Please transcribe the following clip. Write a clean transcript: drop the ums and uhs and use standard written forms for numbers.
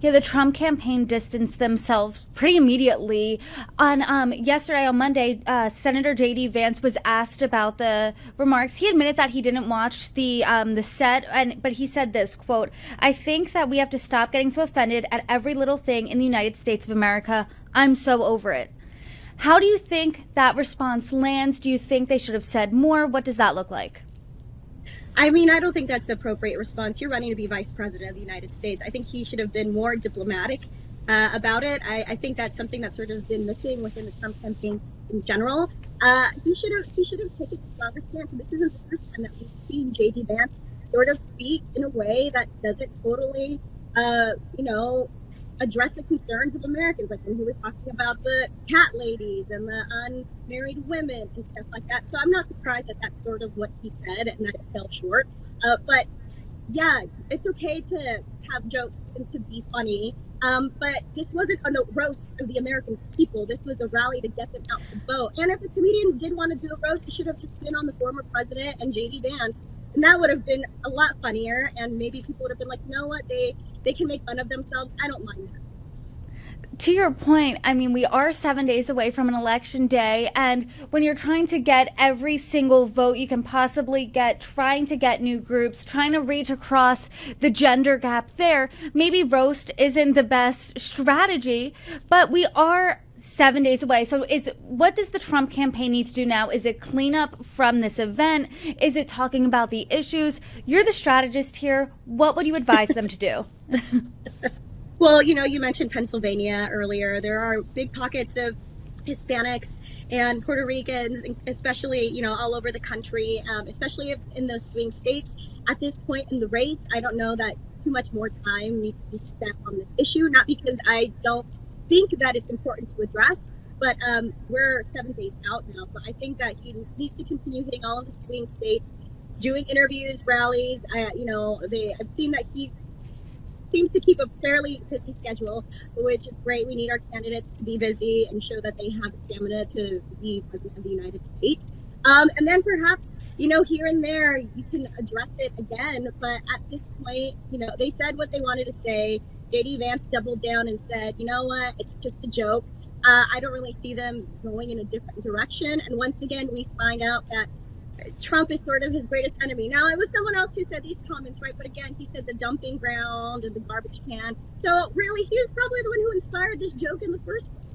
Yeah, the Trump campaign distanced themselves pretty immediately. On yesterday, on Monday, Senator J.D. Vance was asked about the remarks. He admitted that he didn't watch the set, but he said this, quote, "I think that we have to stop getting so offended at every little thing in the United States of America. I'm so over it." How do you think that response lands? Do you think they should have said more? What does that look like? I mean, I don't think that's an appropriate response. You're running to be vice president of the United States. I think he should have been more diplomatic about it. I think that's something that's sort of been missing within the Trump campaign in general. He should have taken a stronger stance. This isn't the first time that we've seen J.D. Vance sort of speak in a way that doesn't totally, address the concerns of Americans, like when he was talking about the cat ladies and the unmarried women and stuff like that. So I'm not surprised that that's sort of what he said and that it fell short. But yeah, it's okay to have jokes and to be funny. But this wasn't a roast of the American people. This was a rally to get them out to vote. And if the comedian did want to do a roast, it should have just been on the former president and J.D. Vance. And that would have been a lot funnier. And maybe people would have been like, you know what, they can make fun of themselves. I don't mind that. To your point, I mean, we are 7 days away from an election day, and when you're trying to get every single vote you can possibly get, trying to get new groups, trying to reach across the gender gap there, maybe roast isn't the best strategy, but we are 7 days away. So what does the Trump campaign need to do now? Is it clean up from this event? Is it talking about the issues? You're the strategist here. What would you advise them to do? Well, you mentioned Pennsylvania earlier. There are big pockets of Hispanics and Puerto Ricans, especially, all over the country, especially in those swing states. At this point in the race, I don't know that too much more time needs to be spent on this issue, not because I don't think that it's important to address, but we're 7 days out now. So I think that he needs to continue hitting all of the swing states, doing interviews, rallies. I've seen that he seems to keep a fairly busy schedule, which is great. We need our candidates to be busy and show that they have the stamina to be president of the United States. And then perhaps, here and there you can address it again. But at this point, they said what they wanted to say. J.D. Vance doubled down and said, you know what, it's just a joke. I don't really see them going in a different direction. And once again, we find out that Trump is sort of his greatest enemy. Now, it was someone else who said these comments, right? But again, he said the dumping ground and the garbage can. So really, he was probably the one who inspired this joke in the first place.